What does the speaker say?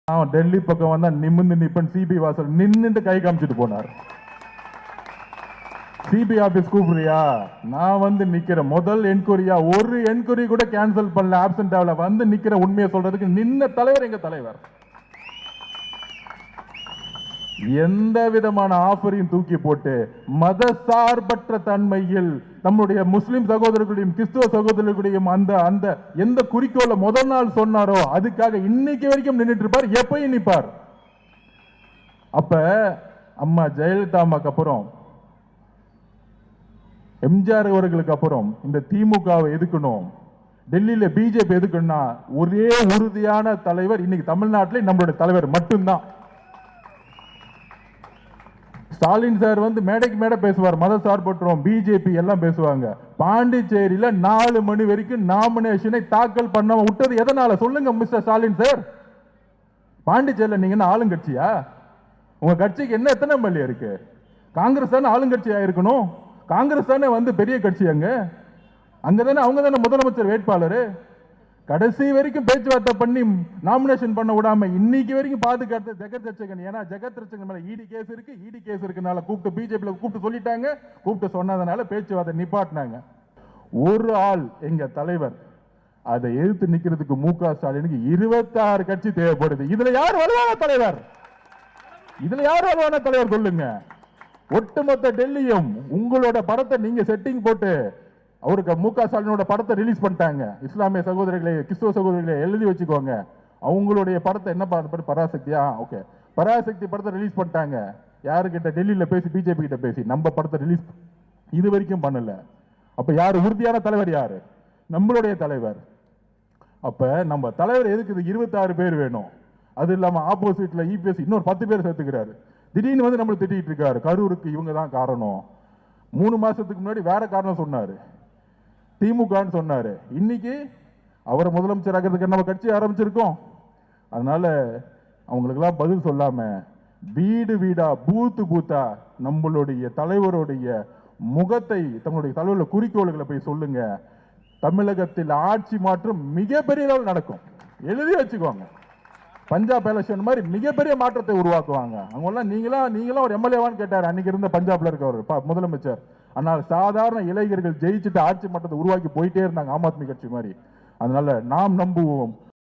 டெல்லி பக்கம் வந்தா நிமிந்து நிப்பன் சிபி வாசல் நின்னுட்டு கை காமிச்சிட்டு போனார். சிபி ஆபீஸ் கூப்பிடுறியா, நான் வந்து நிக்கிறேன். முதல் என்கொயரியா, ஒரு என்கொயரி கூட கேன்சல் பண்ணல, ஆப்சென்ட் ஆகல, வந்து நிக்கிற உண்மையை சொல்றதுக்கு நின்ன தலைவர் எங்க தலைவர். எந்த விதமான ஆஃபரையும் தூக்கி போட்டு மத சார்பற்ற தன்மையில் நம்முடைய முஸ்லிம் சகோதரர்களையும் கிறிஸ்துவ சகோதரர்களையும் அந்த அந்த எந்த குறிக்கோளை முதல் நாள் சொன்னாரோ அதுக்காக இன்னைக்கு வரைக்கும் நின்றுட்டு இருப்பார், எப்பயும் நிற்பார். அப்ப அம்மா ஜெயலலிதா அம்மாக்கு அப்புறம் எம்ஜிஆர் அவர்களுக்கு அப்புறம் இந்த திமுகவை எதுக்கணும், டெல்லியில பிஜேபி எதுக்கணும்னா ஒரே உறுதியான தலைவர் இன்னைக்கு தமிழ்நாட்டில் நம்மளுடைய தலைவர் மட்டும்தான். ஸ்டாலின் சார் வந்து மேடைக்கு மேடை பேசுவார், மத சார்பற்றோம் பிஜேபி எல்லாம் பேசுவாங்க. பாண்டிச்சேரியில 4 மணி வரைக்கும் நாமினேஷனை தாக்கல் பண்ண விட்டது எதனால சொல்லுங்க மிஸ்டர் ஸ்டாலின் சார். பாண்டிச்சேரியில நீங்க என்ன ஆளுங்கட்சியா? உங்க கட்சிக்கு என்ன எத்தனை எம்எல்ஏ இருக்கு? காங்கிரஸ் தானே ஆளுங்கட்சியா இருக்கணும். காங்கிரஸ் தானே வந்து பெரிய கட்சி, அங்கதானே அவங்க தானே முதலமைச்சர் வேட்பாளர். கடைசி வரைக்கும் பேச்சுவார்த்தை பண்ணி நாமினேஷன் பண்ண விடாம இன்னைக்கு வரைக்கும் பாதுகாத்து ஜெகத் ரட்சகன். ஏன்னா ஜெகத் ரட்சகன் மேல இடி கேஸ் இருக்கு, இடி கேஸ் இருக்குனால கூப்பிட்டு பிஜேபி கூப்பிட்டு சொல்லிட்டாங்க, கூப்பிட்டு சொன்னதுனால பேச்சுவார்த்தை நிப்பாட்டினாங்க. ஒரு ஆள் எங்க தலைவர் அதை எதிர்த்து நிக்கிறதுக்கு முக ஸ்டாலினுக்கு 26 கட்சி தேவைப்படுது. இதுல யார் வலுவான தலைவர்? இதுல யார் வலுவான தலைவர் சொல்லுங்க. ஒட்டுமொத்த டெல்லியும் உங்களோட படத்தை நீங்க செட்டிங் போட்டு அவருக்கு முக ஸ்டாலினோட படத்தை ரிலீஸ் பண்ணிட்டாங்க. இஸ்லாமிய சகோதரர்களை கிறிஸ்துவ சகோதரர்களை எழுதி வச்சுக்கோங்க, அவங்களுடைய படத்தை என்ன பராசக்தியா, ஓகே பராசக்தி படத்தை ரிலீஸ் பண்ணிட்டாங்க. யாருக்கிட்ட? டெல்லியில பேசி பிஜேபி கிட்ட பேசி நம்ம படத்தை ரிலீஸ் இது வரைக்கும் பண்ணல. அப்ப யாரு உறுதியான தலைவர்? யாரு? நம்மளுடைய தலைவர். அப்ப நம்ம தலைவர் எதுக்கு 26 பேர் வேணும்? அது இல்லாம ஆப்போசிட்ல இபிஎஸ் இன்னொரு 10 பேர் சேர்த்துக்கிறாரு. திடீர்னு வந்து நம்மளை திட்டிட்டு இருக்காரு, கரூருக்கு இவங்க தான் காரணம். 3 மாசத்துக்கு முன்னாடி வேற காரணம் சொன்னாரு, திமுகன்னு சொன்னாரு. இன்னைக்கு அவரை முதலமைச்சர் ஆகிறதுக்கு நம்ம கட்சி ஆரம்பிச்சிருக்கோம். அதனால அவங்களுக்கெல்லாம் பதில் சொல்லாம வீடு வீடா பூத்து பூத்தா நம்மளுடைய தலைவருடைய முகத்தை, தங்களுடைய தலைவருடைய குறிக்கோள்களை போய் சொல்லுங்க. தமிழகத்தில் ஆட்சி மாற்றம் மிகப்பெரிய அளவில் நடக்கும், எழுதி வச்சுக்கோங்க. பஞ்சாப் எலெக்ஷன் மாதிரி மிகப்பெரிய மாற்றத்தை உருவாக்குவாங்க. அவங்கெல்லாம் நீங்களாம் ஒரு எம்எல்ஏவான்னு கேட்டார் அன்னைக்கு இருந்த பஞ்சாப்ல இருக்கவர் முதலமைச்சர். ஆனால் சாதாரண இளைஞர்கள் ஜெயிச்சுட்டு ஆட்சி மாற்றத்தை உருவாக்கி போயிட்டே இருந்தாங்க, ஆம் ஆத்மி கட்சி மாதிரி. அதனால நாம் நம்புவோம்,